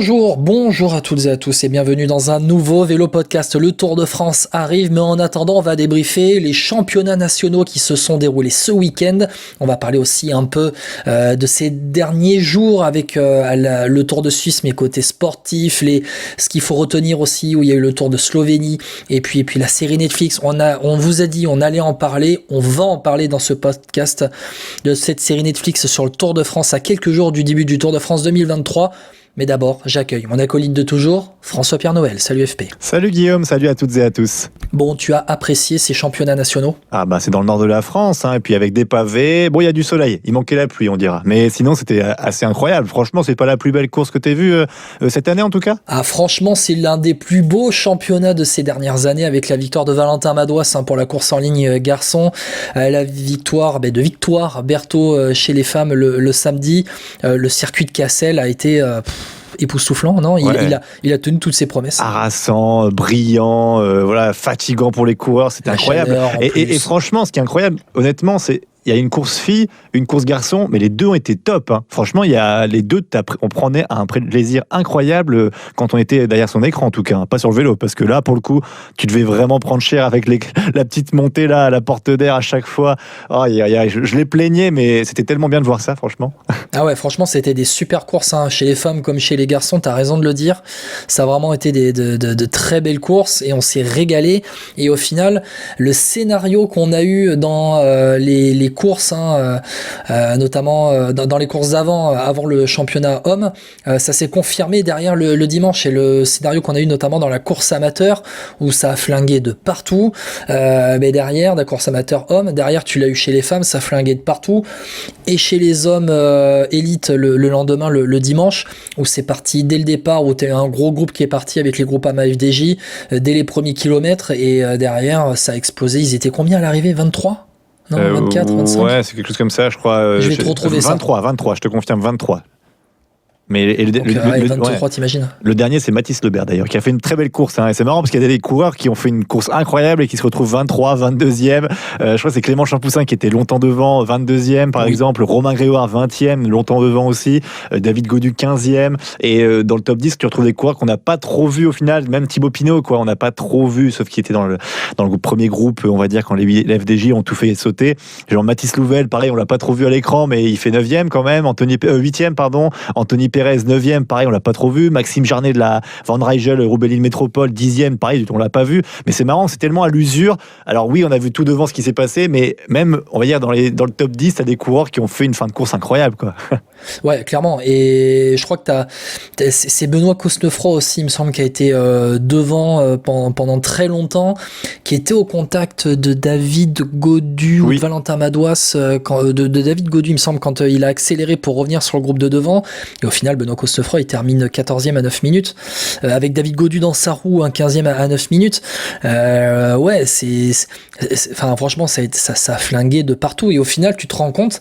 Bonjour à toutes et à tous et bienvenue dans un nouveau vélo podcast. Le Tour de France arrive, mais en attendant, on va débriefer les championnats nationaux qui se sont déroulés ce week-end. On va parler aussi un peu de ces derniers jours avec le Tour de Suisse, mais côté sportif, ce qu'il faut retenir aussi, où il y a eu le Tour de Slovénie et puis la série Netflix. On vous a dit, on allait en parler, on va en parler dans ce podcast de cette série Netflix sur le Tour de France à quelques jours du début du Tour de France 2023. Mais d'abord, j'accueille mon acolyte de toujours, François-Pierre Noël. Salut FP. Salut Guillaume, salut à toutes et à tous. Bon, tu as apprécié ces championnats nationaux ? Ah bah c'est dans le nord de la France, et puis avec des pavés. Bon, il y a du soleil, il manquait la pluie on dira. Mais sinon c'était assez incroyable. Franchement, c'est pas la plus belle course que t'aies vue cette année en tout cas ? Ah franchement, c'est l'un des plus beaux championnats de ces dernières années avec la victoire de Valentin Madouas pour la course en ligne garçon. La victoire de Victoire Berthaud chez les femmes le samedi. Le circuit de Cassel a été... époustouflant, non ? Il a tenu toutes ses promesses. Harassant, brillant, fatigant pour les coureurs, c'était incroyable. Et franchement, ce qui est incroyable, honnêtement, il y a une course fille, une course garçon, mais les deux ont été top. Franchement, les deux, on prenait un plaisir incroyable quand on était derrière son écran, en tout cas, pas sur le vélo, parce que là, pour le coup, tu devais vraiment prendre cher avec la petite montée là, à la porte d'air à chaque fois. Je les plaignais, mais c'était tellement bien de voir ça, franchement. Ah ouais, franchement, c'était des super courses, chez les femmes comme chez les garçons, t'as raison de le dire. Ça a vraiment été de très belles courses et on s'est régalé. Et au final, le scénario qu'on a eu dans les courses, notamment dans les courses avant le championnat homme, ça s'est confirmé derrière le dimanche, et le scénario qu'on a eu notamment dans la course amateur où ça a flingué de partout, mais derrière la course amateur homme, derrière tu l'as eu chez les femmes, ça a flingué de partout, et chez les hommes élite le lendemain, le dimanche, où c'est parti dès le départ, où t'as un gros groupe qui est parti avec les groupes AMA FDJ dès les premiers kilomètres, et derrière ça a explosé. Ils étaient combien à l'arrivée ? 23 ? Non, 24, 25 ? Ouais, c'est quelque chose comme ça, je crois. Je vais te retrouver 23, je te confirme, 23. Mais donc, 23, t'imagines ? Le dernier, c'est Mathis Lebert d'ailleurs, qui a fait une très belle course. Et c'est marrant parce qu'il y a des coureurs qui ont fait une course incroyable et qui se retrouvent 23, 22e. Je crois que c'est Clément Champoussin qui était longtemps devant, 22e par exemple. Romain Grégoire, 20e, longtemps devant aussi. David Gaudu, 15e. Et dans le top 10, tu retrouves des coureurs qu'on n'a pas trop vus au final. Même Thibaut Pinot, on n'a pas trop vu, sauf qu'il était dans le premier groupe, on va dire, quand les FDJ ont tout fait sauter. Genre Mathis Louvel, pareil, on l'a pas trop vu à l'écran, mais il fait 9e quand même. 8e, pardon. Anthony Pérez, 9e, pareil, on l'a pas trop vu. Maxime Jarnet de la Van Rijel Roubaix-Lille Métropole, 10e, pareil, on l'a pas vu. Mais c'est marrant, c'est tellement à l'usure. Alors oui, on a vu tout devant ce qui s'est passé, mais même, on va dire, dans le top 10, t'as des coureurs qui ont fait une fin de course incroyable, quoi. Ouais, clairement. Et je crois que c'est Benoît Cosnefroy aussi, il me semble, qui a été devant pendant très longtemps, qui était au contact de David Gaudu, ou de Valentin Madouas, de David Gaudu, il me semble, quand il a accéléré pour revenir sur le groupe de devant. Et au final, Benoît Cosnefroy, il termine 14e à 9 minutes, avec David Gaudu dans sa roue, 15e à 9 minutes. Franchement, ça a flingué de partout. Et au final, tu te rends compte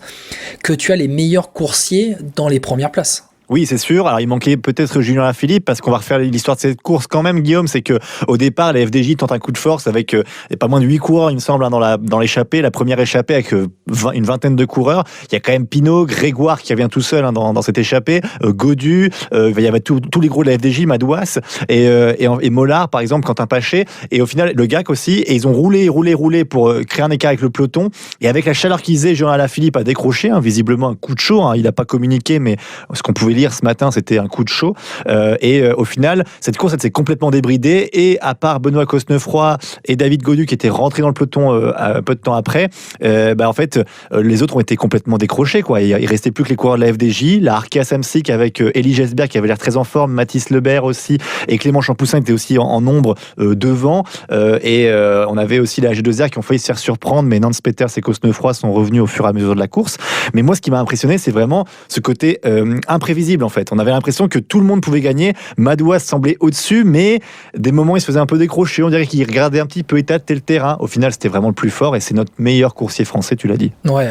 que tu as les meilleurs coursiers dans les premières places. Oui, c'est sûr. Alors, il manquait peut-être Julien Lafilippe, parce qu'on va refaire l'histoire de cette course quand même, Guillaume. C'est que au départ, les FDJ tentent un coup de force avec pas moins de 8 coureurs, il me semble, dans l'échappée. La première échappée avec une vingtaine de coureurs. Il y a quand même Pinot, Grégoire qui revient tout seul dans cette échappée, Gaudu, il y avait tous les gros de la FDJ, Madouas et Mollard, par exemple, Quentin Paché. Et au final, le GAC aussi. Et ils ont roulé pour créer un écart avec le peloton. Et avec la chaleur qu'ils faisaient, Julien Lafilippe a décroché, visiblement un coup de chaud. Il n'a pas communiqué, mais ce qu'on pouvait ce matin, c'était un coup de chaud. Au final, cette course, elle s'est complètement débridée. Et à part Benoît Cosnefroy et David Gaudu qui étaient rentrés dans le peloton peu de temps après, en fait, les autres ont été complètement décrochés, quoi. Il restait plus que les coureurs de la FDJ, la Arkea Samsic avec Elie Gesbert qui avait l'air très en forme, Mathis Lebert aussi, et Clément Champoussin était aussi en nombre devant. On avait aussi la G2R qui ont failli se faire surprendre, mais Nance Peters et Cosnefroy sont revenus au fur et à mesure de la course. Mais moi, ce qui m'a impressionné, c'est vraiment ce côté imprévisible, en fait. On avait l'impression que tout le monde pouvait gagner. Madouas semblait au-dessus, mais des moments, il se faisait un peu décrocher. On dirait qu'il regardait un petit peu étater le terrain. Au final, c'était vraiment le plus fort et c'est notre meilleur coursier français, tu l'as dit. Ouais,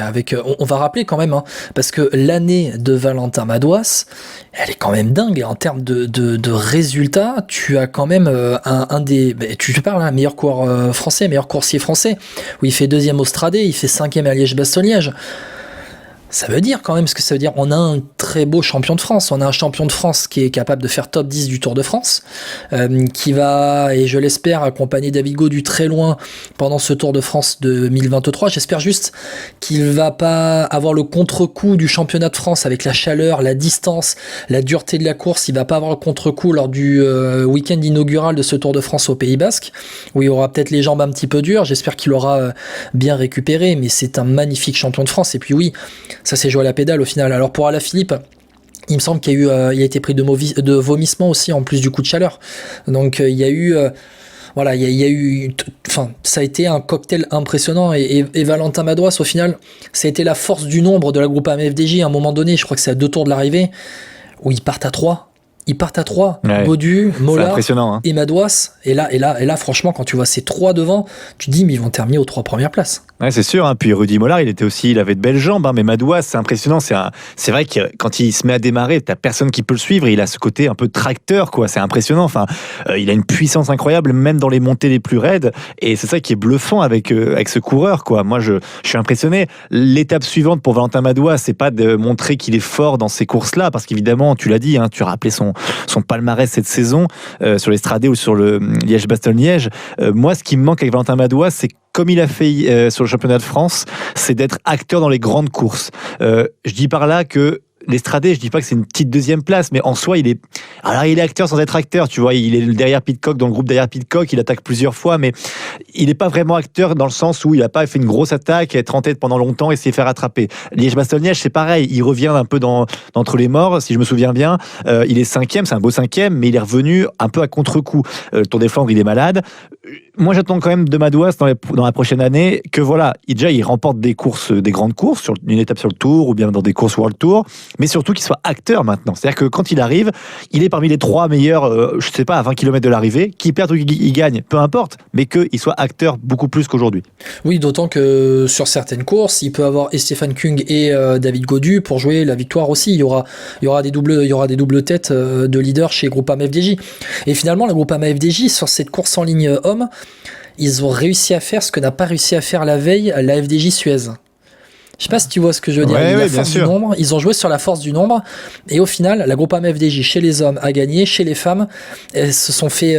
on va rappeler quand même, parce que l'année de Valentin Madouas, elle est quand même dingue. En termes de résultats, tu as quand même tu parles, meilleur coureur français, meilleur coursier français, où il fait 2e au Stradé, il fait 5e à Liège-Bastogne-Liège. Ça veut dire quand même ce que ça veut dire. On a un très beau champion de France. On a un champion de France qui est capable de faire top 10 du Tour de France, qui va, et je l'espère, accompagner David Gaudu très loin pendant ce Tour de France 2023. J'espère juste qu'il va pas avoir le contre-coup du championnat de France avec la chaleur, la distance, la dureté de la course. Il va pas avoir le contre-coup lors du week-end inaugural de ce Tour de France au Pays Basque, où il aura peut-être les jambes un petit peu dures. J'espère qu'il aura bien récupéré, mais c'est un magnifique champion de France. Et puis oui, ça s'est joué à la pédale au final. Alors pour Alaphilippe, il me semble qu'il y a été pris de vomissement aussi en plus du coup de chaleur. Donc il y a eu ça a été un cocktail impressionnant et Valentin Madouas au final, ça a été la force du nombre de la Groupama FDJ à un moment donné. Je crois que c'est à 2 tours de l'arrivée où ils partent à 3. Ouais. Gaudu, Mollard et Madouas. Et là, franchement, quand tu vois ces 3 devant, tu te dis, mais ils vont terminer aux 3 premières places. Ouais, c'est sûr. Hein. Puis Rudy Mollard, il avait de belles jambes, hein, mais Madouas, c'est impressionnant. C'est vrai que quand il se met à démarrer, t'as personne qui peut le suivre. Il a ce côté un peu tracteur, quoi. C'est impressionnant. Enfin, il a une puissance incroyable, même dans les montées les plus raides. Et c'est ça qui est bluffant avec ce coureur, quoi. Moi, je suis impressionné. L'étape suivante pour Valentin Madouas, c'est pas de montrer qu'il est fort dans ces courses-là, parce qu'évidemment, tu l'as dit, hein, tu as rappelé son palmarès cette saison sur l'Estradé ou sur le Liège-Bastogne-Liège. Moi, ce qui me manque avec Valentin Madouas, c'est comme il a fait sur le championnat de France, c'est d'être acteur dans les grandes courses. Je dis par là que l'Estradé, je dis pas que c'est une petite 2e place, mais en soi, il est acteur sans être acteur, tu vois. Il est derrière Pidcock, dans le groupe derrière Pidcock, il attaque plusieurs fois, mais il n'est pas vraiment acteur dans le sens où il n'a pas fait une grosse attaque, être en tête pendant longtemps et s'est fait rattraper. Liège-Bastogne-Liège, c'est pareil, il revient un peu d'entre les morts, si je me souviens bien. Il est 5e, c'est un beau 5e, mais il est revenu un peu à contre-coup. Le Tour des Flandres, il est malade. Moi, j'attends quand même de Madouas dans la prochaine année que voilà, il remporte des grandes courses, sur une étape sur le Tour ou bien dans des courses World Tour, mais surtout qu'il soit acteur maintenant. C'est-à-dire que quand il arrive, il est parmi les 3 meilleurs, je sais pas, à 20 km de l'arrivée, qu'il perde ou qu'il gagne, peu importe, mais qu'il soit acteur beaucoup plus qu'aujourd'hui. Oui, d'autant que sur certaines courses, il peut avoir Stéphane Kung et David Gaudu pour jouer la victoire aussi. Il y aura des doubles têtes de leader chez Groupama FDJ. Et finalement, la Groupama FDJ, sur cette course en ligne homme, ils ont réussi à faire ce que n'a pas réussi à faire la veille la FDJ Suez. Je sais pas si tu vois ce que je veux dire. Ouais, la force du nombre, ils ont joué sur la force du nombre et au final, la Groupama FDJ chez les hommes a gagné, chez les femmes, elles se sont fait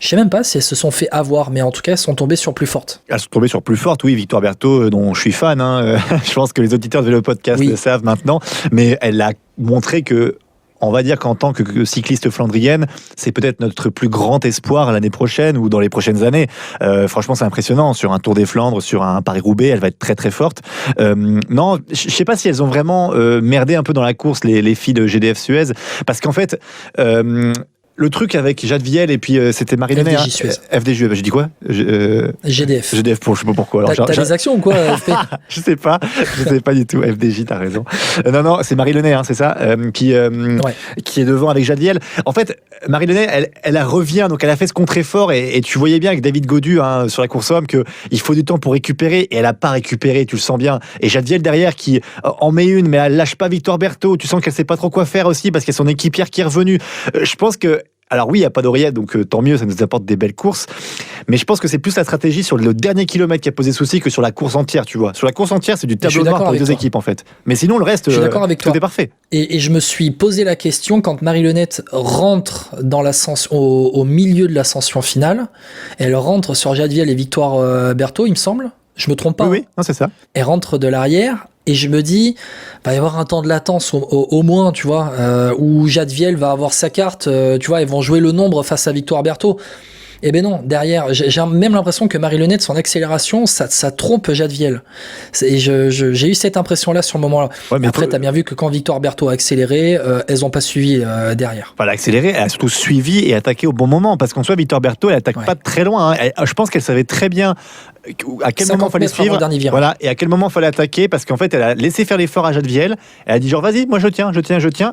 je sais même pas si elles se sont fait avoir, mais en tout cas, elles sont tombées sur plus fortes. Elles sont tombées sur plus fortes, oui. Victoire Berthaud, dont je suis fan, hein. Je pense que les auditeurs de Vélo Podcast le savent maintenant, mais elle a montré que, on va dire qu'en tant que cycliste flandrienne, c'est peut-être notre plus grand espoir l'année prochaine ou dans les prochaines années. Franchement, c'est impressionnant. Sur un Tour des Flandres, sur un Paris-Roubaix, elle va être très très forte. Non, je sais pas si elles ont vraiment merdé un peu dans la course, les filles de GDF Suez, parce qu'en fait... le truc avec Jade Viel et puis c'était Marie-Léné. FDJ, j'ai dit quoi GDF. GDF, je sais pas pourquoi. Alors, t'as des actions ou quoi Je sais pas du tout. FDJ, t'as raison. Non, c'est Marie-Léné, hein, c'est ça, qui est devant avec Jade Viel. En fait, Marie-Léné, elle revient, donc elle a fait ce contre-effort et tu voyais bien avec David Gaudu sur la course homme qu'il faut du temps pour récupérer et elle a pas récupéré, tu le sens bien. Et Jade Viel derrière qui en met une, mais elle lâche pas Victoire Berthaud. Tu sens qu'elle sait pas trop quoi faire aussi parce qu'il y a son équipière qui est revenue. Je pense que alors oui, il n'y a pas d'oreillette, donc tant mieux, ça nous apporte des belles courses. Mais je pense que c'est plus la stratégie sur le dernier kilomètre qui a posé souci que sur la course entière, tu vois. Sur la course entière, c'est du tableau noir pour les deux équipes, en fait. Mais sinon, le reste, tout est parfait. Et je me suis posé la question quand Marie-Lenette rentre dans l'ascension, au milieu de l'ascension finale. Elle rentre sur Jade Viel et Victoire Berthaud, il me semble. Je me trompe pas. Oui, non, c'est ça. Elle rentre de l'arrière. Et je me dis, va y avoir un temps de latence au moins, tu vois, où Jade Viel va avoir sa carte, tu vois, ils vont jouer le nombre face à Victoire Berthaud. Eh ben non, derrière, j'ai même l'impression que Marie-Lenette, son accélération, ça trompe Jade Viel. J'ai eu cette impression-là sur le moment-là. Ouais, après, t'as bien vu que quand Victoire Berthaud a accéléré, elles ont pas suivi derrière. Enfin, elle a accéléré, elle a surtout suivi et attaqué au bon moment, parce qu'en soi, Victoire Berthaud, elle attaque pas très loin. Hein. Je pense qu'elle savait très bien à quel moment fallait suivre, voilà, et à quel moment fallait attaquer, parce qu'en fait, elle a laissé faire l'effort à Jade Viel. Elle a dit genre vas-y, moi je tiens.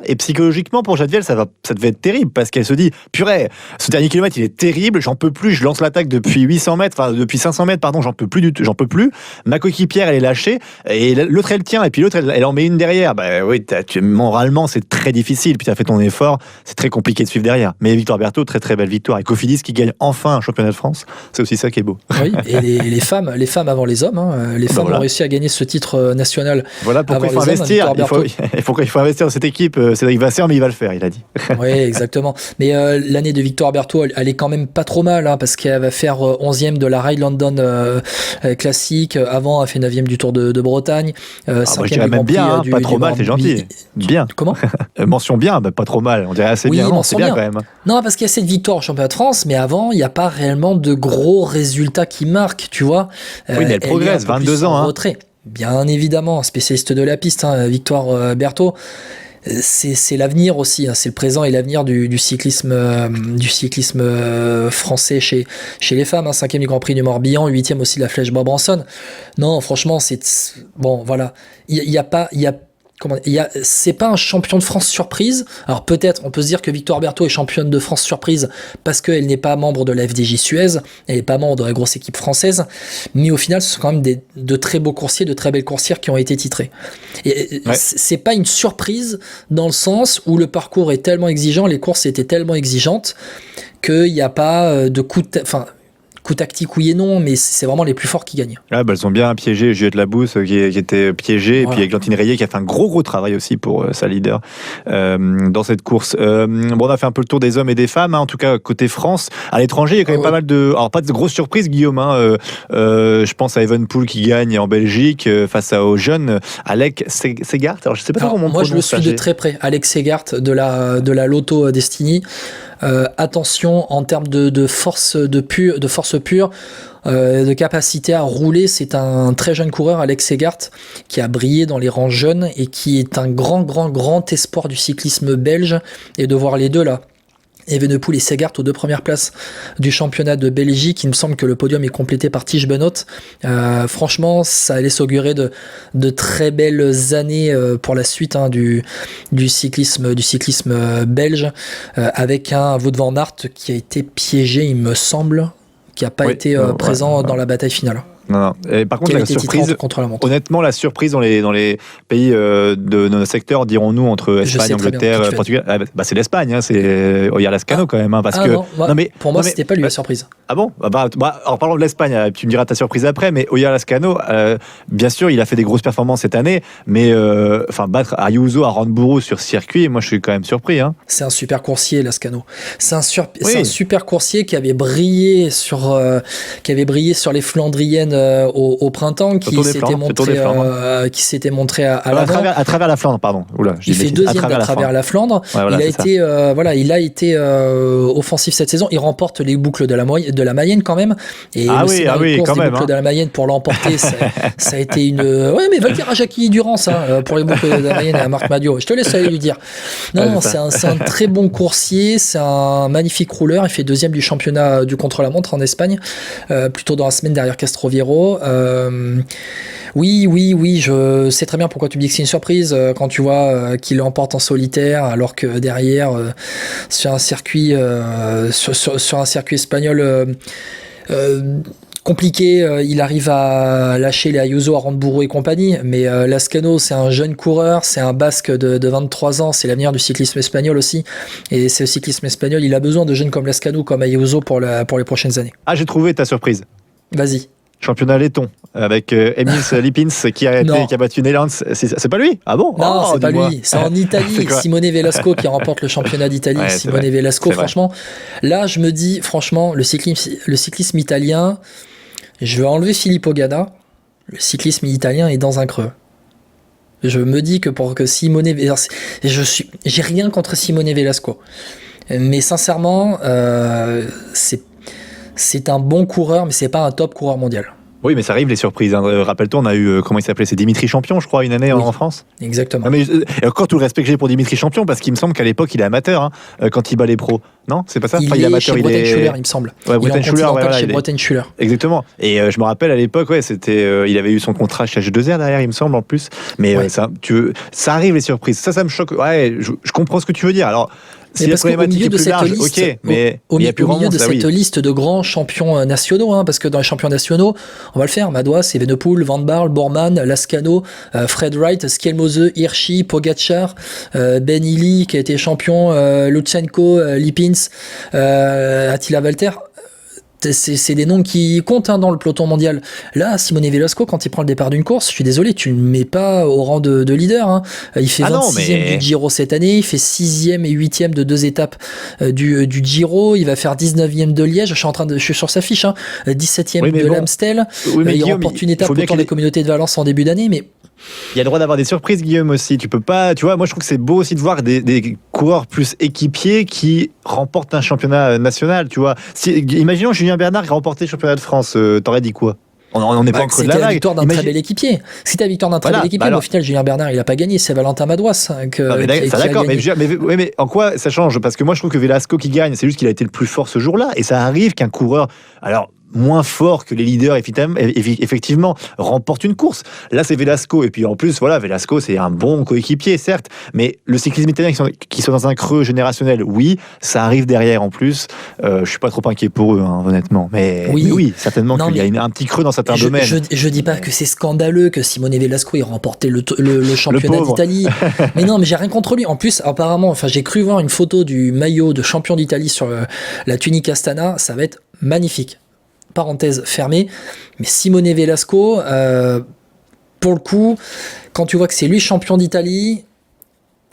Et psychologiquement pour Jade Viel, ça devait être terrible, parce qu'elle se dit purée, ce dernier kilomètre il est terrible. j'en peux plus, je lance l'attaque depuis 800 mètres, enfin depuis 500 mètres, pardon, j'en peux plus du tout, j'en peux plus. Ma coéquipière, elle est lâchée, et l'autre, elle tient, et puis l'autre, elle en met une derrière. Bah oui, moralement, c'est très difficile, puis tu as fait ton effort, c'est très compliqué de suivre derrière. Mais Victoire Berthaud, très très belle victoire. Et Cofidis qui gagne enfin un championnat de France, c'est aussi ça qui est beau. Oui, et les femmes avant les hommes, hein. Les femmes ont réussi à gagner ce titre national. Voilà pourquoi il faut investir. Il faut investir dans cette équipe. Cédric Vasseur, mais il va le faire, il a dit. Oui, exactement. Mais l'année de Victoire Berthaud, elle est quand même pas trop mal, hein, parce qu'elle va faire 11e de la Ride London classique. Avant, elle fait 9e du Tour de Bretagne. 5e du Grand Prix bien, pas trop mal, c'est gentil. Bien. Comment mention bien, pas trop mal. On dirait assez bien. Non, c'est bien quand même. Non, parce qu'il y a cette victoire au championnat de France, mais avant, il n'y a pas réellement de gros résultats qui marquent, tu vois. Oui, mais elle progresse, 22 ans. Retrait. Bien évidemment, spécialiste de la piste, hein, Victoire Berthaud. C'est l'avenir aussi, hein, c'est le présent et l'avenir du cyclisme français chez les femmes, hein, 5e du Grand Prix du Morbihan, 8e aussi de la Flèche Bois-Branson. Non, franchement, bon, voilà, c'est pas un champion de France surprise. Alors peut-être on peut se dire que Victoire Berthaud est championne de France surprise parce qu'elle n'est pas membre de la FDJ Suez, elle n'est pas membre de la grosse équipe française, mais au final ce sont quand même de très beaux coursiers, de très belles coursières qui ont été titrées. Et c'est pas une surprise dans le sens où le parcours est tellement exigeant, les courses étaient tellement exigeantes qu'il n'y a pas de coup tactique, oui et non, mais c'est vraiment les plus forts qui gagnent. Ah, elles ont bien piégé Juliette Labousse qui était piégée, et puis Églantine Rayet qui a fait un gros travail aussi pour sa leader dans cette course. On a fait un peu le tour des hommes et des femmes, hein, en tout cas côté France. À l'étranger, il y a quand même pas mal alors pas de grosses surprises, Guillaume. Hein, je pense à Evenepoel qui gagne en Belgique face aux jeunes Alec Segart. Alors je sais pas comment on prononce. Moi je le suis de très près. Alec Segart de la Lotto Destiny. Attention en termes de force pure, de capacité à rouler, c'est un très jeune coureur, Alex Segart, qui a brillé dans les rangs jeunes et qui est un grand espoir du cyclisme belge, et de voir les deux là, Evenepoel et Segart aux 2 premières places du championnat de Belgique. Il me semble que le podium est complété par Tige Benoît. Franchement, ça allait s'augurer de très belles années pour la suite, hein, du cyclisme belge, avec un Wout van Aert qui a été piégé, il me semble, qui n'a pas été présent dans la bataille finale. Non. Et par contre, la surprise, honnêtement, la surprise dans les pays de notre secteur, dirons-nous, entre Espagne, Angleterre, Portugal, c'est l'Espagne, hein, c'est Oyer Lascano quand même, hein, parce que. Pour moi, c'était pas lui la surprise. Ah bon? En parlant de l'Espagne, tu me diras ta surprise après, mais Oyer Lascano, bien sûr, il a fait des grosses performances cette année, mais battre Ayuso à Ranburu sur circuit, moi, je suis quand même surpris. Hein. C'est un super coursier, Lascano. C'est un super coursier qui avait brillé sur les Flandriennes au printemps, qui s'était montré à l'avant. À travers la Flandre, pardon. Il fait 2e à travers la Flandre. Il a été offensif cette saison. Il remporte les boucles de la Mayenne quand même. Et course des boucles de la Mayenne pour l'emporter, ça a été une. Ouais, mais va le dire à Jackie Durance, hein, pour les boucles de la Mayenne et à Marc Madiot. Je te laisse aller lui dire. Non, c'est un très bon coursier. C'est un magnifique rouleur. Il fait 2e du championnat du contre-la-montre en Espagne, plutôt dans la semaine derrière Castroviejo. Oui, je sais très bien pourquoi tu me dis que c'est une surprise quand tu vois qu'il l'emporte en solitaire, alors que derrière, sur un circuit espagnol compliqué, il arrive à lâcher les Ayuso, à Ranburu et compagnie, mais Lascano, c'est un jeune coureur, c'est un basque de 23 ans, c'est l'avenir du cyclisme espagnol aussi, et ce cyclisme espagnol, il a besoin de jeunes comme Lascano, comme Ayuso pour les prochaines années. Ah, j'ai trouvé ta surprise. Vas-y. Championnat laiton avec Emils Lipins qui a battu Neylands. C'est pas lui? Ah bon? Non, c'est pas lui. C'est en Italie. Simone Velasco qui remporte le championnat d'Italie. Simone Velasco, franchement. Là, je me dis, franchement, le cyclisme italien, je vais enlever Filippo Ganna. Le cyclisme italien est dans un creux. Je me dis que pour que Simone Velasco, j'ai rien contre Simone Velasco, mais sincèrement, c'est un bon coureur, mais c'est pas un top coureur mondial. Oui, mais ça arrive les surprises. Hein. Rappelle-toi, on a eu, comment il s'appelait, c'est Dimitri Champion, je crois, une année en France. Exactement. Non, mais, et encore tout le respect que j'ai pour Dimitri Champion, parce qu'il me semble qu'à l'époque, il est amateur, hein, quand il bat les pros. Non, c'est pas ça. Il est chez Breitenschüler, il me semble. Ouais, Breitenschüler, chez Breitenschüler. Exactement. Et je me rappelle à l'époque, c'était, il avait eu son contrat chez H2R derrière, il me semble en plus. Mais ça arrive les surprises. Ça me choque. Ouais, je comprends ce que tu veux dire. Alors. Mais parce qu'au milieu de cette liste, au milieu de cette liste de grands champions nationaux, parce que dans les champions nationaux, on va le faire, Madouas, Evenepoel, Van Baarle, Boorman, Lascano, Fred Wright, Skelmose, Hirschi, Pogacar, Ben Illy qui a été champion, Lutsenko, Lipins, Attila Valter. C'est des noms qui comptent dans le peloton mondial. Là, Simone Velasco, quand il prend le départ d'une course, je suis désolé, tu ne le mets pas au rang de leader. Il fait 26e du Giro cette année, il fait 6e et 8e de 2 étapes du Giro, il va faire 19e de Liège, je suis sur sa fiche, 17e de l'Amstel, il remporte une étape autour des communautés de Valence en début d'année, mais il y a le droit d'avoir des surprises, Guillaume, aussi. Tu peux pas, tu vois, moi je trouve que c'est beau aussi de voir des coureurs plus équipiers qui remportent un championnat national, tu vois. Imaginons Julien Bernard qui remportait le championnat de France, t'aurais dit quoi? On n'est pas encore de la vague. C'était la victoire d'un très bel équipier. C'était la victoire d'un très bel équipier, mais au final, Julien Bernard, il n'a pas gagné. C'est Valentin Madouas d'accord, mais en quoi ça change? Parce que moi, je trouve que Velasco qui gagne, c'est juste qu'il a été le plus fort ce jour-là. Et ça arrive qu'un coureur, alors moins fort que les leaders, effectivement, remporte une course. Là, c'est Velasco. Et puis en plus, voilà, Velasco, c'est un bon coéquipier, certes. Mais le cyclisme italien qui sont dans un creux générationnel, oui, ça arrive derrière en plus. Je suis pas trop inquiet pour eux, honnêtement. Mais oui, certainement qu'il y a un petit creux dans certains domaines. Je dis pas que c'est scandaleux que Simone Velasco ait remporté le championnat d'Italie. Mais non, mais j'ai rien contre lui. En plus, apparemment, j'ai cru voir une photo du maillot de champion d'Italie sur la tunique Astana. Ça va être magnifique. Parenthèse fermée, mais Simone Velasco, pour le coup, quand tu vois que c'est lui champion d'Italie,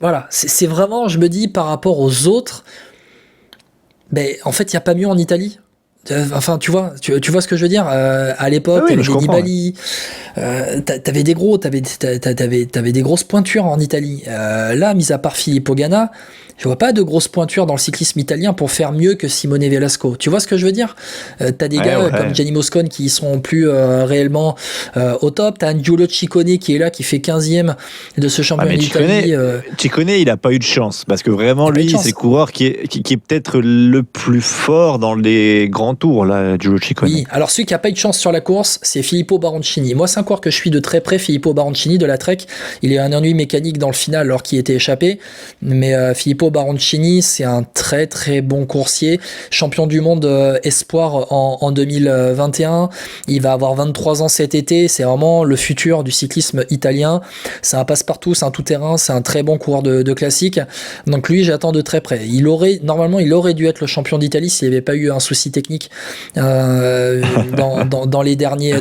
voilà, c'est vraiment, je me dis, par rapport aux autres, en fait, il n'y a pas mieux en Italie. Enfin, tu vois ce que je veux dire. À l'époque, t'avais des Nibali, t'avais des gros, t'avais des grosses pointures en Italie. Là, mis à part Filippo Ganna, je vois pas de grosses pointures dans le cyclisme italien pour faire mieux que Simone Velasco. Tu vois ce que je veux dire? T'as des gars comme Gianni Moscon qui sont plus réellement au top. T'as Giulio Ciccone qui est là, qui fait 15e de ce championnat d'Italie. Ciccone, il a pas eu de chance parce que vraiment lui, c'est le coureur qui est peut-être le plus fort dans les grands tours là, Giulio Ciccone. Oui, alors celui qui a pas eu de chance sur la course, c'est Filippo Baroncini. Moi, c'est un coureur que je suis de très près, Filippo Baroncini de la Trek. Il a un ennui mécanique dans le final alors qu'il était échappé, mais Filippo Baroncini, c'est un très très bon coursier, champion du monde espoir en 2021. Il va avoir 23 ans cet été. C'est vraiment le futur du cyclisme italien. C'est un passe-partout, c'est un tout-terrain, c'est un très bon coureur de classique. Donc lui, j'attends de très près. Normalement, il aurait dû être le champion d'Italie s'il n'y avait pas eu un souci technique dans les derniers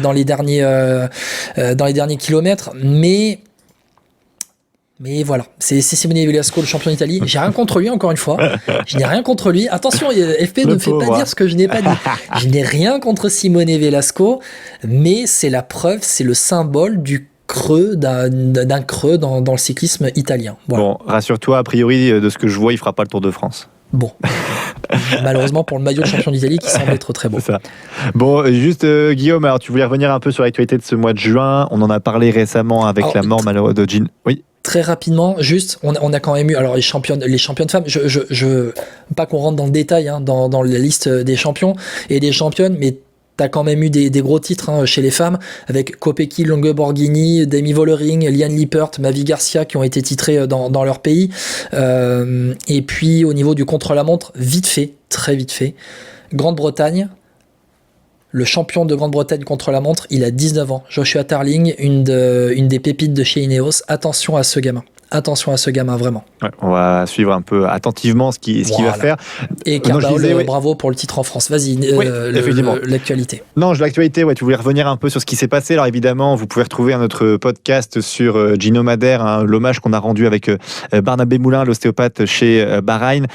kilomètres, mais voilà, c'est Simone Velasco, le champion d'Italie. J'ai rien contre lui, encore une fois. Je n'ai rien contre lui. Attention, FP ne me fait pas dire ce que je n'ai pas dit. Je n'ai rien contre Simone Velasco, mais c'est la preuve, c'est le symbole du creux, d'un creux dans le cyclisme italien. Voilà. Bon, rassure-toi, a priori, de ce que je vois, il fera pas le Tour de France. Bon, malheureusement pour le maillot de champion d'Italie qui semble être très beau. C'est ça. Bon, juste Guillaume, alors tu voulais revenir un peu sur l'actualité de ce mois de juin. On en a parlé récemment avec la mort malheureuse de Jean. Oui. Très rapidement, juste, on a quand même eu alors les championnes femmes. Je pas qu'on rentre dans le détail dans la liste des champions et des championnes, mais t'as quand même eu des gros titres chez les femmes avec Kopecky, Longue Borghini, Demi Vollering, Liane Lippert, Mavi Garcia qui ont été titrés dans leur pays. Et puis au niveau du contre-la-montre, très vite fait, Grande-Bretagne. Le champion de Grande-Bretagne contre la montre, il a 19 ans. Joshua Tarling, une des pépites de chez Ineos. Attention à ce gamin. Attention à ce gamin, vraiment. Ouais, on va suivre un peu attentivement ce qu'il va faire. Et Carbaol, bravo pour le titre en France. Vas-y, l'actualité. Non, l'actualité, tu voulais revenir un peu sur ce qui s'est passé. Alors évidemment, vous pouvez retrouver notre podcast sur Gino Madère, l'hommage qu'on a rendu avec Barnabé Moulin, l'ostéopathe chez Bahreïn.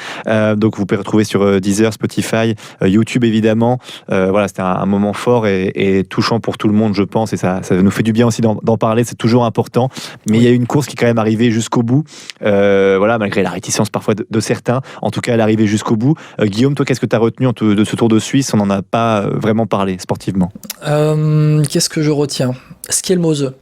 Donc vous pouvez retrouver sur Deezer, Spotify, YouTube évidemment. Voilà, c'était un moment fort et touchant pour tout le monde, je pense. Et ça nous fait du bien aussi d'en parler, c'est toujours important. Mais il y a une course qui est quand même arrivée jusqu'au bout, malgré la réticence parfois de certains. En tout cas, elle est arrivée jusqu'au bout. Guillaume, toi, qu'est-ce que tu as retenu de ce Tour de Suisse? On n'en a pas vraiment parlé sportivement. Qu'est-ce que je retiens? Skelmose.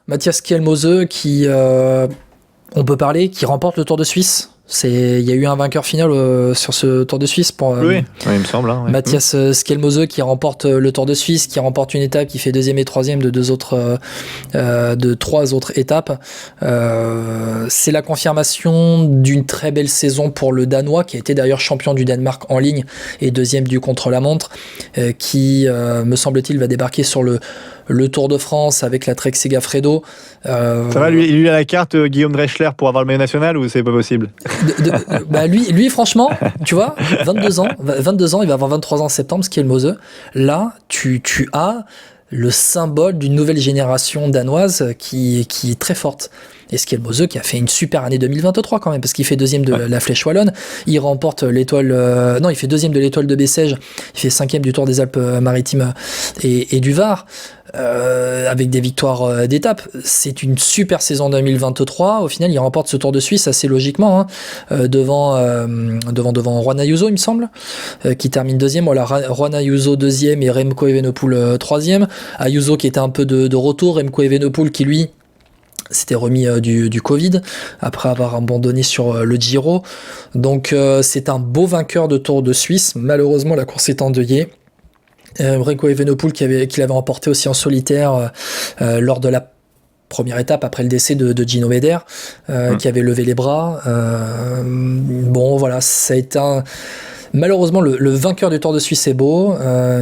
Mathias Skelmose qui, on peut parler, qui remporte le Tour de Suisse. Il y a eu un vainqueur final sur ce Tour de Suisse pour oui, il me semble. Hein, ouais. Matthias Skelmose qui remporte le Tour de Suisse, qui remporte une étape, qui fait deuxième et troisième de trois autres étapes. C'est la confirmation d'une très belle saison pour le Danois, qui a été d'ailleurs champion du Danemark en ligne et deuxième du contre-la-montre, qui, me semble-t-il, va débarquer sur le Tour de France avec la Trek Segafredo. Ça va, lui a la carte Guillaume Dreschler pour avoir le maillot national ou c'est pas possible? Lui, franchement, tu vois, 22 ans, il va avoir 23 ans en septembre, Skelmose. Là, tu as le symbole d'une nouvelle génération danoise qui est très forte. Et Skelmose qui a fait une super année 2023 quand même, parce qu'il fait deuxième de la Flèche Wallonne, il remporte l'étoile, il fait deuxième de l'étoile de Bessèges, il fait cinquième du Tour des Alpes-Maritimes et du Var, avec des victoires d'étape. C'est une super saison 2023. Au final, il remporte ce Tour de Suisse assez logiquement, devant Juan Ayuso, il me semble, qui termine deuxième. Voilà, Juan Ayuso deuxième et Remco Evenepoel troisième. Ayuso qui était un peu de retour, Remco Evenepoel qui lui s'était remis du Covid après avoir abandonné sur le Giro. Donc c'est un beau vainqueur de Tour de Suisse. Malheureusement, la course est endeuillée. Remco Evenepoel qui l'avait emporté aussi en solitaire lors de la première étape après le décès de Gino Meder, qui avait levé les bras. Bon voilà, ça a été malheureusement le vainqueur du Tour de Suisse est beau,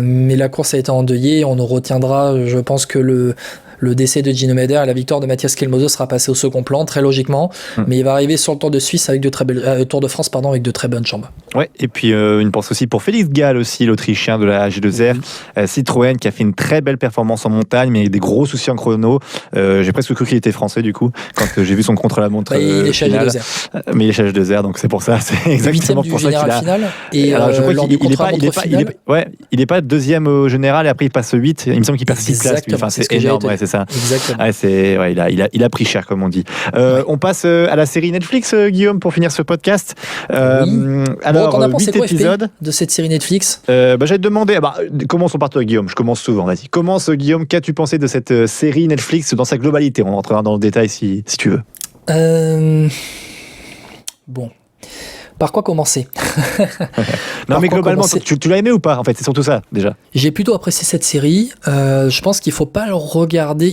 mais la course a été endeuillée. On retiendra, je pense que le décès de Gino Meder et la victoire de Matthias Skelmose sera passé au second plan, très logiquement, mais il va arriver sur le Tour de Suisse avec Tour de France, avec de très bonnes jambes. Ouais, et puis une pensée aussi pour Félix Gall aussi, l'Autrichien de la G2R, Citroën, qui a fait une très belle performance en montagne, mais avec des gros soucis en chrono. J'ai presque cru qu'il était français du coup, quand j'ai vu son contre-la-montre il est chez final. G2R. Mais il est chez G2R, donc c'est pour ça, c'est exactement pour ça qu'il a... final, et alors, je crois lors du contre-la-montre final... il est pas deuxième au général et après il passe 8, il me semble qu'il perd 6 places. Enfin, c'est énorme, ouais, c'est ça. Exactement. Ouais, il a pris cher, comme on dit. On passe à la série Netflix, Guillaume, pour finir ce podcast. Oui. Alors, t'en as pensé 8 quoi, épisodes FP, de cette série Netflix? J'allais te demander, commençons par toi, Guillaume. Je commence souvent, vas-y. Commence, Guillaume, qu'as-tu pensé de cette série Netflix dans sa globalité? On rentrera dans le détail si tu veux. Bon. Par quoi commencer? Non, mais globalement, tu l'as aimé ou pas? En fait, c'est surtout ça, déjà. J'ai plutôt apprécié cette série. Je pense qu'il faut pas regarder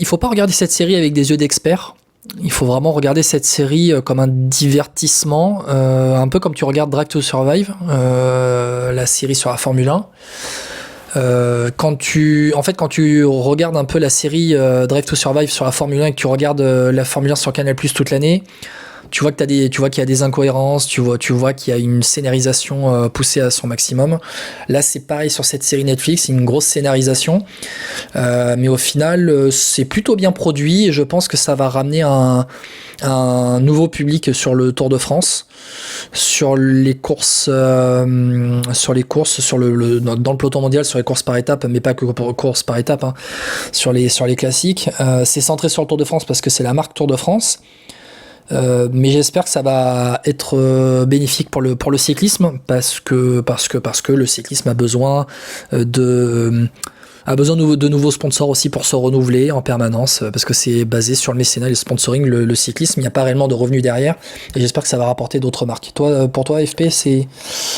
cette série avec des yeux d'expert. Il faut vraiment regarder cette série comme un divertissement, un peu comme tu regardes Drive to Survive, la série sur la Formule 1. Quand tu regardes un peu la série Drive to Survive sur la Formule 1 et que tu regardes la Formule 1 sur Canal+ toute l'année, tu vois qu'il y a des incohérences, tu vois qu'il y a une scénarisation poussée à son maximum. Là, c'est pareil sur cette série Netflix, c'est une grosse scénarisation, mais au final, c'est plutôt bien produit et je pense que ça va ramener un nouveau public sur le Tour de France, sur les courses, dans le peloton mondial, sur les courses par étapes, mais pas que courses par étapes, sur les classiques. C'est centré sur le Tour de France parce que c'est la marque Tour de France. Mais j'espère que ça va être bénéfique pour le cyclisme parce que le cyclisme a besoin de nouveaux sponsors aussi pour se renouveler en permanence, parce que c'est basé sur le mécénat et le sponsoring, le cyclisme, il n'y a pas réellement de revenus derrière, et j'espère que ça va rapporter d'autres marques. Pour toi, FP,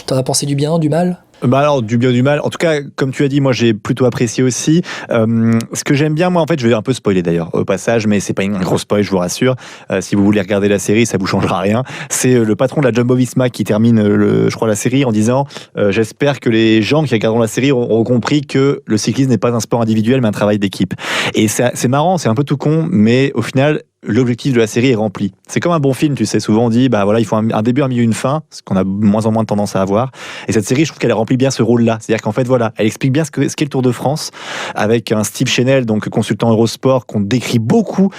t'en as pensé du bien, du mal? Alors, du bien, du mal. En tout cas, comme tu as dit, moi, j'ai plutôt apprécié aussi. Ce que j'aime bien, moi, en fait, je vais un peu spoiler d'ailleurs au passage, mais c'est pas un gros spoil, je vous rassure. Si vous voulez regarder la série, ça vous changera rien. C'est le patron de la Jumbo-Visma qui termine, je crois, la série en disant j'espère que les gens qui regarderont la série auront compris que le cyclisme n'est pas un sport individuel, mais un travail d'équipe. Et c'est marrant, c'est un peu tout con, mais au final, l'objectif de la série est rempli. C'est comme un bon film, tu sais, souvent on dit il faut un début, un milieu, une fin, ce qu'on a de moins en moins de tendance à avoir. Et cette série, je trouve qu'elle remplit bien ce rôle-là. C'est-à-dire qu'en fait, elle explique bien ce qu'est le Tour de France, avec un Steve Chenel, donc consultant Eurosport, qu'on décrit beaucoup.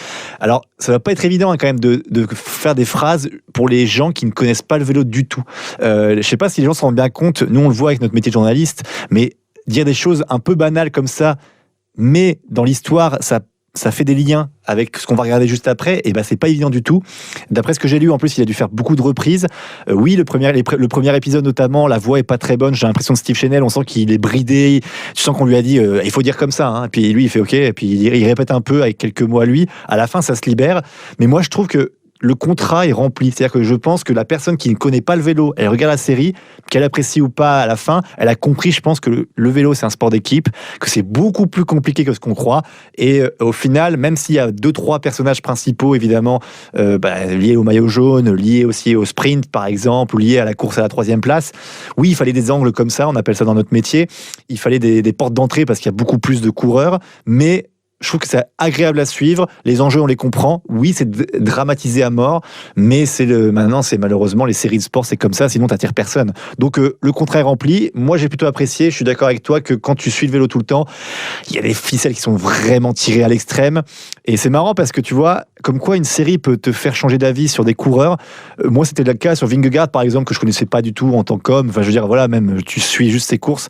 Alors, ça va pas être évident quand même de faire des phrases pour les gens qui ne connaissent pas le vélo du tout. Je sais pas si les gens se rendent bien compte, nous on le voit avec notre métier de journaliste, mais dire des choses un peu banales comme ça, mais dans l'histoire, ça fait des liens avec ce qu'on va regarder juste après, et c'est pas évident du tout. D'après ce que j'ai lu, en plus, il a dû faire beaucoup de reprises. Oui, le premier épisode notamment, la voix est pas très bonne. J'ai l'impression de Steve Chenel, on sent qu'il est bridé. Tu sens qu'on lui a dit, il faut dire comme ça. Et puis lui, il fait OK. Et puis il répète un peu avec quelques mots à lui. À la fin, ça se libère. Mais moi, je trouve que le contrat est rempli. C'est-à-dire que je pense que la personne qui ne connaît pas le vélo, elle regarde la série, qu'elle apprécie ou pas à la fin, elle a compris, je pense, que le vélo, c'est un sport d'équipe, que c'est beaucoup plus compliqué que ce qu'on croit. Et au final, même s'il y a 2-3 personnages principaux, évidemment, liés au maillot jaune, liés aussi au sprint, par exemple, ou liés à la course à la 3e place, oui, il fallait des angles comme ça, on appelle ça dans notre métier. Il fallait des portes d'entrée parce qu'il y a beaucoup plus de coureurs, mais je trouve que c'est agréable à suivre. Les enjeux, on les comprend. Oui, c'est dramatisé à mort, mais maintenant, c'est malheureusement les séries de sport, c'est comme ça, sinon t'attires personne. Donc, le contrat est rempli. Moi, j'ai plutôt apprécié. Je suis d'accord avec toi que quand tu suis le vélo tout le temps, il y a des ficelles qui sont vraiment tirées à l'extrême. Et c'est marrant parce que tu vois, comme quoi une série peut te faire changer d'avis sur des coureurs. Moi, c'était le cas sur Vingegaard, par exemple, que je connaissais pas du tout en tant qu'homme. Enfin, je veux dire, voilà, même tu suis juste ses courses.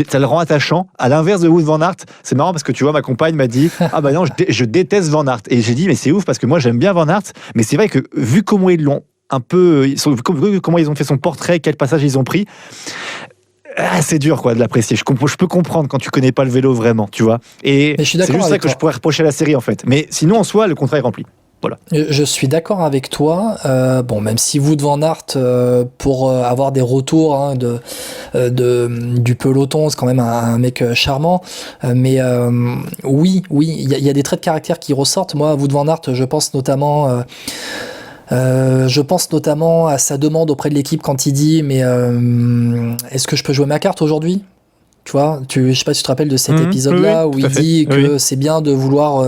Ça le rend attachant. À l'inverse de Wout van Aert, c'est marrant parce que tu vois, ma compagne m'a dit ah bah non, je déteste Van Aert. Et j'ai dit mais c'est ouf parce que moi j'aime bien Van Aert, mais c'est vrai que vu comment ils l'ont comment ils ont fait son portrait, quel passage ils ont pris, c'est dur quoi de l'apprécier. Je peux comprendre quand tu connais pas le vélo vraiment, tu vois. Et c'est juste ça que je pourrais reprocher à la série en fait. Mais sinon en soi le contrat est rempli. Voilà. Je suis d'accord avec toi. Même si Wout van Aert, pour avoir des retours du peloton, c'est quand même un mec charmant. Mais oui, il y a des traits de caractère qui ressortent. Moi, Wout van Aert, je pense notamment à sa demande auprès de l'équipe quand il dit mais est-ce que je peux jouer ma carte aujourd'hui ? Tu vois, je sais pas si tu te rappelles de cet épisode-là où il dit que c'est bien de vouloir,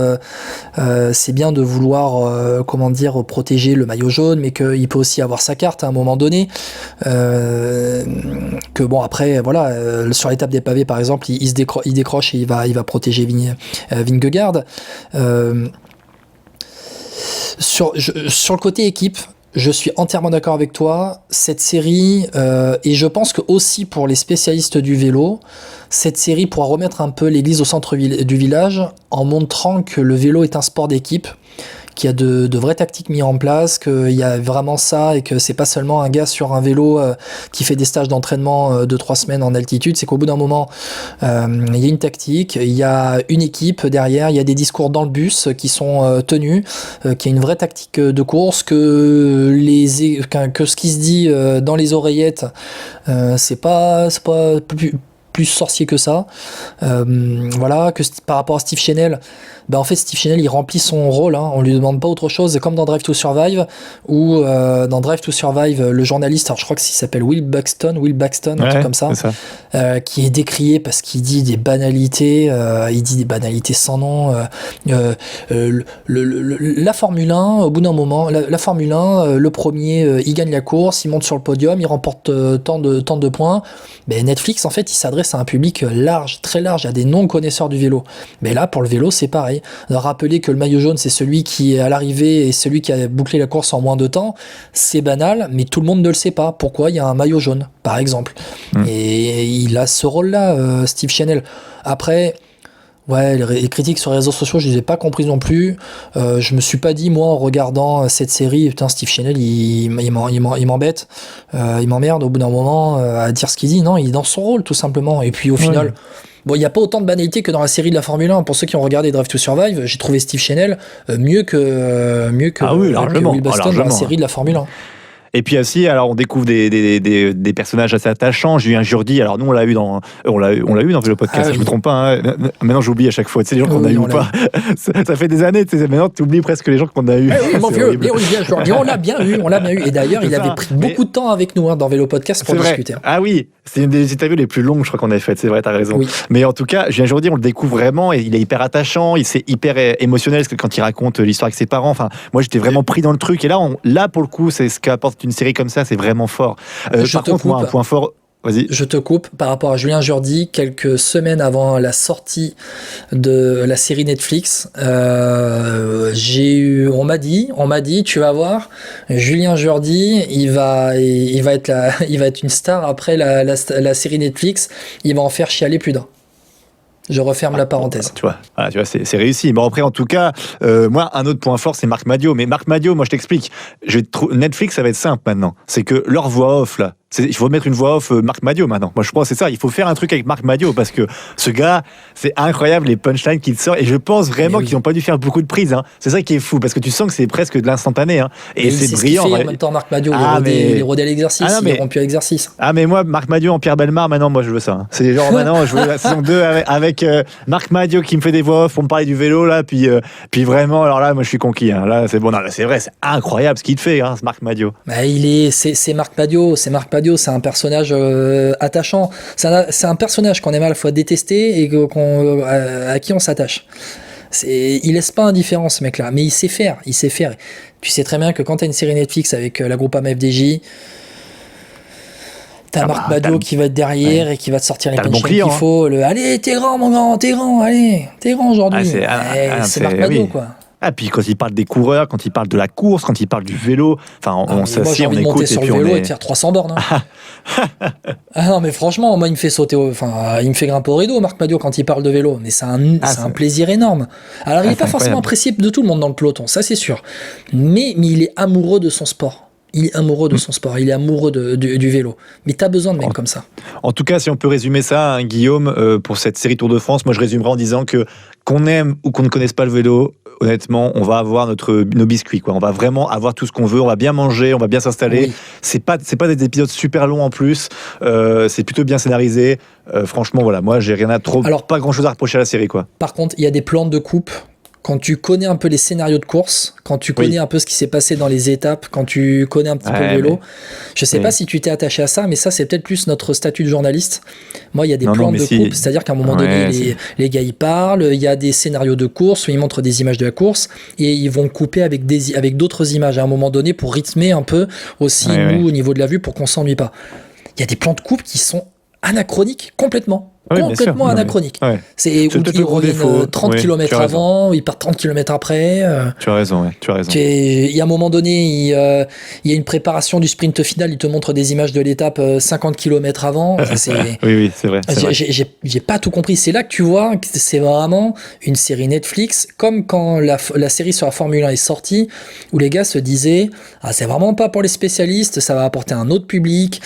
protéger le maillot jaune, mais qu'il peut aussi avoir sa carte à un moment donné. Que bon après, voilà, sur l'étape des pavés par exemple, il décroche et il va protéger Vingegaard. Sur le côté équipe. Je suis entièrement d'accord avec toi. Cette série, et je pense que aussi pour les spécialistes du vélo, cette série pourra remettre un peu l'église au centre du village en montrant que le vélo est un sport d'équipe, qu'il y a de vraies tactiques mises en place, qu'il y a vraiment ça et que c'est pas seulement un gars sur un vélo qui fait des stages d'entraînement de 3 semaines en altitude. C'est qu'au bout d'un moment, il y a une tactique, il y a une équipe derrière, il y a des discours dans le bus qui sont tenus, qu'il y a une vraie tactique de course, que ce qui se dit dans les oreillettes, c'est pas plus sorcier que ça. Voilà, que par rapport à Steve Chenel, en fait Steve Chenel il remplit son rôle, on lui demande pas autre chose. C'est comme dans Drive to Survive où dans Drive to Survive le journaliste, alors je crois que s'il s'appelle Will Buxton, un truc comme ça, qui est décrié parce qu'il dit des banalités, sans nom. La Formule 1, au bout d'un moment, la Formule 1, le premier, il gagne la course, il monte sur le podium, il remporte tant de points. Mais Netflix, en fait, il s'adresse à un public large, très large, à des non-connaisseurs du vélo. Mais là, pour le vélo, c'est pareil. Rappeler que le maillot jaune, c'est celui qui est à l'arrivée et celui qui a bouclé la course en moins de temps, c'est banal, mais tout le monde ne le sait pas. Pourquoi il y a un maillot jaune, par exemple. Et il a ce rôle-là, Steve Chenel. Après... Ouais, les critiques sur les réseaux sociaux, je les ai pas comprises non plus. Je me suis pas dit, moi, en regardant cette série, putain, Steve Chenel, il m'embête, il m'emmerde au bout d'un moment à dire ce qu'il dit. Non, il est dans son rôle, tout simplement. Et puis, au final, bon, il y a pas autant de banalité que dans la série de la Formule 1. Pour ceux qui ont regardé Drive to Survive, j'ai trouvé Steve Chenel mieux que Will Buxton dans la série de la Formule 1. Et puis aussi, alors on découvre des personnages assez attachants. Julien Jourdi, alors nous on l'a eu dans Vélo Podcast, je me trompe pas. Maintenant j'oublie à chaque fois, tu sais les gens qu'on a eu ou pas. Ça fait des années, tu sais, maintenant tu oublies presque les gens qu'on a eu. Oui, mon vieux, Julien Jourdi, on l'a bien eu. Et d'ailleurs, il avait pris beaucoup de temps avec nous dans Vélo Podcast pour discuter. Ah oui, c'est une des interviews les plus longues, je crois qu'on avait faites. C'est vrai, t'as raison. Oui. Mais en tout cas, Julien Jourdi, on le découvre vraiment et il est hyper attachant. C'est hyper émotionnel parce que quand il raconte l'histoire avec ses parents. Enfin, moi j'étais vraiment pris dans le truc. Et là pour le coup, c'est ce qu'apporte une série comme ça, c'est vraiment fort. Par contre, moi, un point fort. Vas-y. Je te coupe par rapport à Julien Jourdi. Quelques semaines avant la sortie de la série Netflix, on m'a dit, tu vas voir, Julien Jourdi, il va être une star après la série Netflix. Il va en faire chialer plus d'un. Je referme la parenthèse. Tu vois, c'est réussi. Bon, après, en tout cas, moi, un autre point fort, c'est Marc Madiot. Mais Marc Madiot, moi, je t'explique. Netflix, ça va être simple maintenant. C'est que leur voix off, là, il faut mettre une voix off Marc Madiot maintenant. Moi, je pense que c'est ça. Il faut faire un truc avec Marc Madiot parce que ce gars, c'est incroyable les punchlines qu'il sort. Et je pense vraiment qu'ils n'ont pas dû faire beaucoup de prises. Hein. C'est ça qui est fou parce que tu sens que c'est presque de l'instantané. Hein. Et c'est brillant. En même temps, Marc Madiot, il est rodé à l'exercice. Il est rompu à l'exercice. Ah, mais moi, Marc Madiot en Pierre Bellemare, maintenant, moi, je veux ça. Hein. C'est genre maintenant, je veux la saison 2 avec Marc Madiot qui me fait des voix off pour me parler du vélo là. Puis vraiment, alors là, moi, je suis conquis. Hein. Là, c'est bon. Non, là, c'est vrai, c'est incroyable ce qu'il fait, hein, ce Marc Madiot. Bah, c'est Marc Madiot. C'est Marc Madiot. C'est un personnage attachant. C'est un personnage qu'on aime à la fois détester et à qui on s'attache. Il laisse pas indifférent ce mec-là, mais il sait faire. Tu sais très bien que quand t'as une série Netflix avec la Groupama FDJ, t'as Marc Madiot qui va être derrière et qui va te sortir les punchlines qu'il faut. Allez, t'es grand, mon grand, t'es grand aujourd'hui. C'est Marc Madiot, quoi. Ah, puis quand il parle des coureurs, quand il parle de la course, quand il parle du vélo, enfin, on s'assied, on écoute. Moi, j'ai envie de monter sur le vélo et de faire 300 bornes. Hein. Ah non, mais franchement, moi, il me fait sauter, il me fait grimper au rideau, Marc Madiot, quand il parle de vélo. Mais c'est un plaisir énorme. Alors, il n'est pas forcément apprécié de tout le monde dans le peloton, ça, c'est sûr. Mais il est amoureux de son sport. Il est amoureux de son sport, il est amoureux du vélo. Mais t'as besoin de mecs comme ça. En tout cas, si on peut résumer ça, hein, Guillaume, pour cette série Tour de France, moi je résumerai en disant que qu'on aime ou qu'on ne connaisse pas le vélo, honnêtement, on va avoir nos biscuits, quoi. On va vraiment avoir tout ce qu'on veut, on va bien manger, on va bien s'installer. Oui. C'est pas des épisodes super longs en plus, c'est plutôt bien scénarisé. Franchement, voilà, moi j'ai rien à pas grand chose à reprocher à la série, quoi. Par contre, il y a des plans de coupe. Quand tu connais un peu les scénarios de course, quand tu connais un peu ce qui s'est passé dans les étapes, quand tu connais un petit peu le vélo, je sais pas si tu t'es attaché à ça, mais ça c'est peut-être plus notre statut de journaliste. Moi il y a des plans de coupe, c'est-à-dire qu'à un moment donné les gars ils parlent, il y a des scénarios de course où ils montrent des images de la course et ils vont couper avec d'autres images à un moment donné pour rythmer un peu aussi nous au niveau de la vue pour qu'on s'ennuie pas. Il y a des plans de coupe qui sont anachroniques complètement. Complètement anachronique. C'est où ils reviennent 30 km avant, ils partent 30 km après. Tu as raison. Il y a un moment donné, il y a une préparation du sprint final, ils te montrent des images de l'étape 50 km avant. Oui, c'est vrai. J'ai pas tout compris. C'est là que tu vois que c'est vraiment une série Netflix, comme quand la série sur la Formule 1 est sortie, où les gars se disaient c'est vraiment pas pour les spécialistes, ça va apporter un autre public.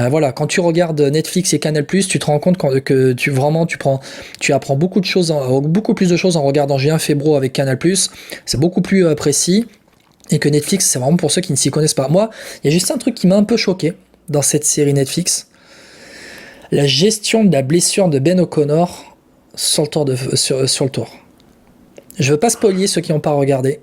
Voilà, quand tu regardes Netflix et Canal+, tu te rends compte que tu apprends beaucoup plus de choses en regardant Julien Febvre avec Canal+. C'est beaucoup plus précis et que Netflix, c'est vraiment pour ceux qui ne s'y connaissent pas. Moi, il y a juste un truc qui m'a un peu choqué dans cette série Netflix. La gestion de la blessure de Ben O'Connor sur le tour. Je veux pas spoiler ceux qui n'ont pas regardé.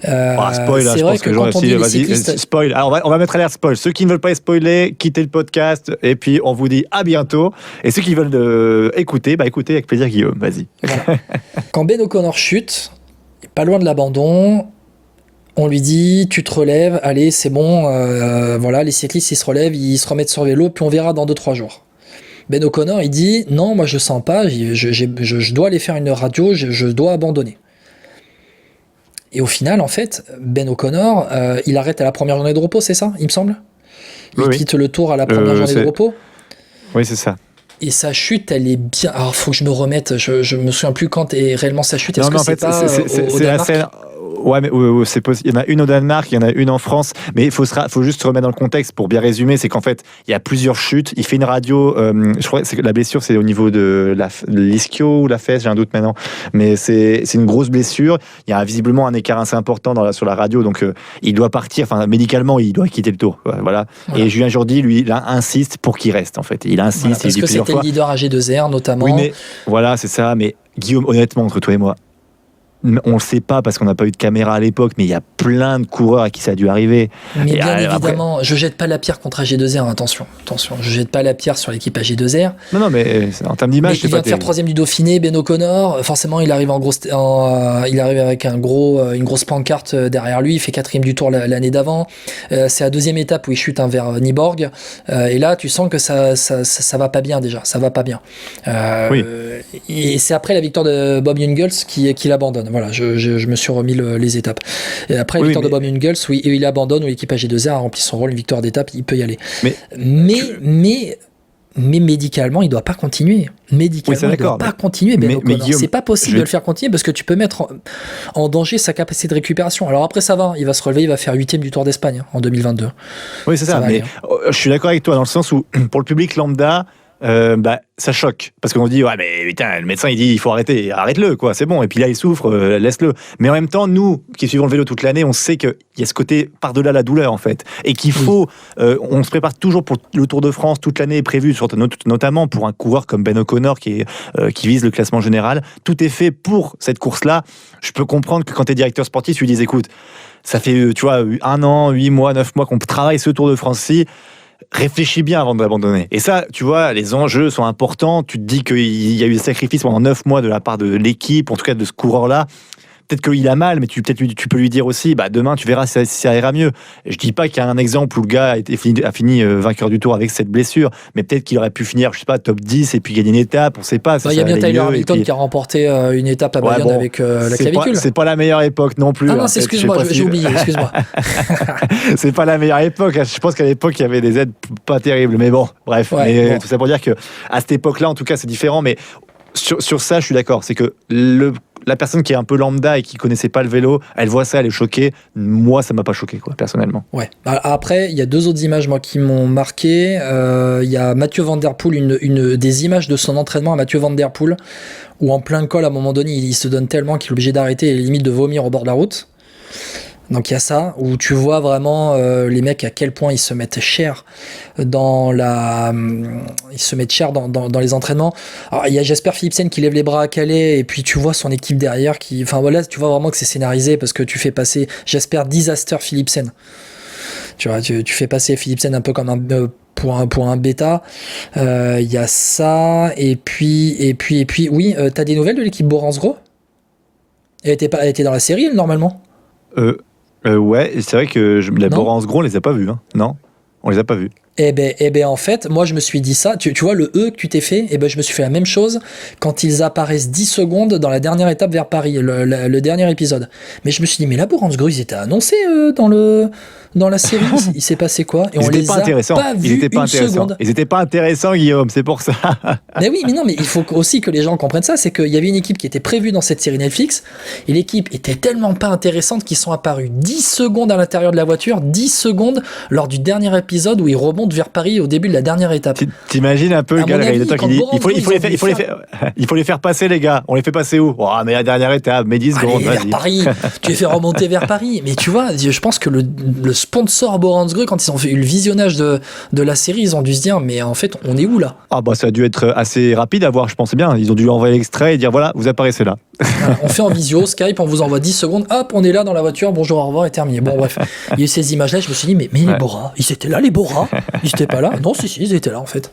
Spoil, c'est vrai que quand on dit les cyclistes... Spoil. Alors on va mettre alerte spoil. Ceux qui ne veulent pas spoiler, quittez le podcast et puis on vous dit à bientôt. Et ceux qui veulent écouter, écoutez avec plaisir Guillaume, vas-y. Voilà. Quand Ben O'Connor chute, pas loin de l'abandon, on lui dit tu te relèves, allez c'est bon, voilà les cyclistes ils se relèvent, ils se remettent sur vélo, puis on verra dans 2-3 jours. Ben O'Connor il dit non moi je sens pas, je dois aller faire une radio, je dois abandonner. Et au final, en fait, Ben O'Connor, il arrête à la première journée de repos, c'est ça, il me semble ? Il quitte le tour à la première journée de repos ? Oui, c'est ça. Et sa chute, elle est bien... Alors, il faut que je me remette, je me souviens plus quand est réellement sa chute. Est-ce que c'est pas au Danemark ? Ouais, mais c'est possible. Il y en a une au Danemark, il y en a une en France. Mais il faut juste se remettre dans le contexte pour bien résumer. C'est qu'en fait, il y a plusieurs chutes. Il fait une radio. Je crois que la blessure, c'est au niveau de l'ischio ou la fesse. J'ai un doute maintenant. Mais c'est une grosse blessure. Il y a visiblement un écart assez important sur la radio. Donc, il doit partir. Enfin, médicalement, il doit quitter le tour. Voilà. Et Julien Jourdi, lui, il insiste pour qu'il reste. En fait, il insiste. Voilà, parce que c'était le leader AG2R notamment. Oui, mais voilà, c'est ça. Mais Guillaume, honnêtement, entre toi et moi. On le sait pas parce qu'on n'a pas eu de caméra à l'époque, mais il y a plein de coureurs à qui ça a dû arriver. Mais bien évidemment, je jette pas la pierre contre AG2R, attention, je jette pas la pierre sur l'équipe AG2R. Non, mais en termes d'image, il vient de faire 3e du Dauphiné, Ben O'Connor. Forcément, il arrive il arrive avec une grosse pancarte derrière lui. Il fait 4e du Tour l'année d'avant. C'est la 2e étape où il chute vers Nyborg. Et là, tu sens que ça va pas bien déjà. Ça va pas bien. Oui. Et c'est après la victoire de Bob Jungels qui l'abandonne. Voilà, je me suis remis les étapes. Et après la victoire de Bob Jungels, oui, il abandonne, où l'équipe AG2R a rempli son rôle, une victoire d'étape, il peut y aller. Mais mais médicalement, il doit pas continuer. Médicalement, il doit pas continuer. Ben O'Connor, c'est pas possible de le faire continuer parce que tu peux mettre en danger sa capacité de récupération. Alors après, ça va, il va se relever, il va faire 8e du Tour d'Espagne en 2022. Oui, c'est ça. Mais je suis d'accord avec toi dans le sens où pour le public lambda, ça choque parce qu'on dit ouais mais putain le médecin il dit il faut arrêter, arrête-le quoi, c'est bon, et puis là il souffre, laisse-le. Mais en même temps nous qui suivons le vélo toute l'année, on sait qu'il y a ce côté par-delà la douleur en fait, et qu'il faut on se prépare toujours pour le Tour de France, toute l'année est prévue notamment pour un coureur comme Ben O'Connor qui vise le classement général, tout est fait pour cette course là. Je peux comprendre que quand tu es directeur sportif tu lui dis écoute, ça fait tu vois 1 an, 8 mois, 9 mois qu'on travaille ce Tour de France-ci, réfléchis bien avant d'abandonner. Et ça, tu vois, les enjeux sont importants. Tu te dis qu'il y a eu des sacrifices pendant 9 mois de la part de l'équipe, en tout cas de ce coureur-là. Peut-être qu'il a mal, mais tu peux lui dire aussi, demain, tu verras si ça ira mieux. Je dis pas qu'il y a un exemple où le gars a fini vainqueur du Tour avec cette blessure, mais peut-être qu'il aurait pu finir, je sais pas, top 10 et puis gagner une étape, on sait pas. Il y a bien Tyler Hamilton qui a remporté une étape à Bayonne avec la clavicule. C'est pas la meilleure époque non plus. Ah non, excuse-moi, j'ai oublié, excuse-moi. C'est pas la meilleure époque. Je pense qu'à l'époque, il y avait des aides pas terribles, mais bon, bref. Tout ça pour dire que à cette époque-là, en tout cas, c'est différent, mais sur ça, je suis d'accord. C'est que la personne qui est un peu lambda et qui connaissait pas le vélo, elle voit ça, elle est choquée. Moi, ça m'a pas choqué, quoi, personnellement. Ouais. Après, il y a 2 autres images, moi, qui m'ont marqué. Il y a Mathieu Van Der Poel, des images de son entraînement à Mathieu Van Der Poel, où en plein col, à un moment donné, il se donne tellement qu'il est obligé d'arrêter et limite de vomir au bord de la route. Donc il y a ça, où tu vois vraiment les mecs à quel point ils se mettent cher dans les entraînements. Alors il y a Jasper Philipsen qui lève les bras à Calais, et puis tu vois son équipe derrière tu vois vraiment que c'est scénarisé parce que tu fais passer Jasper Disaster Philipsen. Tu vois, tu fais passer Philipsen un peu comme pour un bêta. Il y a ça, et puis oui, t'as des nouvelles de l'équipe Borans-Gros ? Elle était dans la série normalement. Ouais, c'est vrai que la Borans-Gros, on les a pas vus, hein. Non, on les a pas vus. Eh ben, en fait, moi, je me suis dit ça. Tu vois, le E que tu t'es fait, je me suis fait la même chose quand ils apparaissent 10 secondes dans la dernière étape vers Paris, le dernier épisode. Mais je me suis dit, mais là, Borans-Gros, ils étaient annoncés dans la série. Il s'est passé quoi ? Et on les a pas vus une seconde. Ils étaient pas intéressants, Guillaume, c'est pour ça. Mais oui, mais non, mais il faut aussi que les gens comprennent ça. C'est qu'il y avait une équipe qui était prévue dans cette série Netflix, et l'équipe était tellement pas intéressante qu'ils sont apparus 10 secondes à l'intérieur de la voiture, 10 secondes lors du dernier épisode où ils remontent vers Paris au début de la dernière étape. T'imagines un peu le gars, le réalisateur qui dit il faut les faire passer, les gars. On les fait passer où ? Oh, mais la dernière étape, mais 10 secondes. Vers Paris. Tu les fais remonter vers Paris. Mais tu vois, je pense que le sponsor Borans-Gros, quand ils ont fait le visionnage de la série, ils ont dû se dire, mais en fait, on est où là ? Ah ça a dû être assez rapide à voir, je pense bien. Ils ont dû envoyer l'extrait et dire voilà, vous apparaissez là. Voilà, on fait en visio, Skype, on vous envoie 10 secondes, hop, on est là dans la voiture, bonjour, au revoir, et terminé. Bon, bref, il y a eu ces images-là, je me suis dit, mais les Bora, ils étaient là, les Bora ? Ils étaient pas là ? Non, si, ils étaient là, en fait.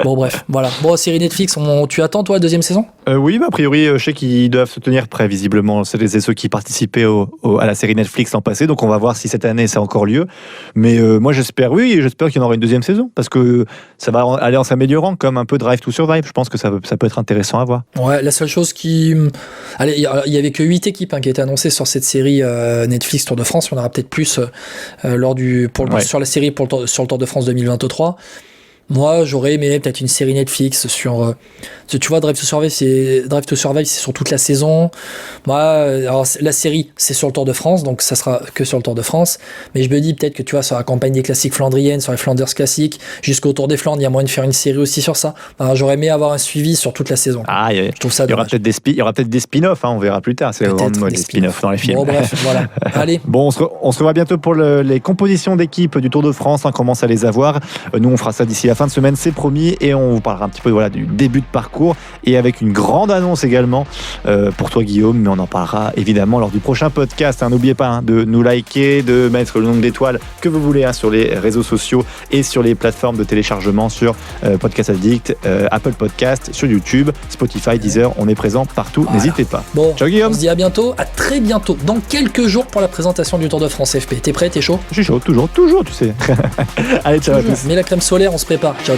Bon, bref, voilà. Bon, série Netflix, tu attends, toi, la 2e saison ? Oui, a priori, je sais qu'ils doivent se tenir prêts, visiblement. C'est ceux qui participaient à la série Netflix l'an passé, donc on va voir si cette année, ça a encore lieu. Mais moi, j'espère qu'il y en aura une 2e saison, parce que ça va aller en s'améliorant, comme un peu Drive to Survive. Je pense que ça peut être intéressant à voir. Ouais, la seule chose Allez, il y avait que 8 équipes qui étaient annoncées sur cette série Netflix Tour de France. On aura peut-être plus sur la série sur le Tour de France 2023. Moi, j'aurais aimé peut-être une série Netflix sur... tu vois, Drive to Survive, c'est sur toute la saison. Moi, alors, la série, c'est sur le Tour de France, donc ça sera que sur le Tour de France. Mais je me dis peut-être que, tu vois, sur la campagne des classiques flandriennes, sur les Flanders classiques, jusqu'au Tour des Flandres, il y a moyen de faire une série aussi sur ça. Alors, j'aurais aimé avoir un suivi sur toute la saison. Je trouve ça dommage. Il y aura peut-être des spin-offs, on verra plus tard. C'est vraiment des spin-offs dans les films. Bon, bref, voilà. Allez. Bon, on se revoit bientôt pour les compositions d'équipe du Tour de France. On commence à les avoir. Nous, on fera ça d'ici la fin de semaine, c'est promis, et on vous parlera un petit peu du début de parcours, et avec une grande annonce également pour toi, Guillaume, mais on en parlera évidemment lors du prochain podcast. N'oubliez pas de nous liker, de mettre le nombre d'étoiles que vous voulez sur les réseaux sociaux et sur les plateformes de téléchargement, sur Podcast Addict, Apple Podcast, sur YouTube, Spotify, Deezer. On est présent partout, voilà. N'hésitez pas. Bon, ciao Guillaume. On se dit à bientôt, à très bientôt, dans quelques jours pour la présentation du Tour de France FP. T'es prêt, t'es chaud ? Je suis chaud, toujours, tu sais. Allez, ciao. Mets la crème solaire, on se prépare. Ciao.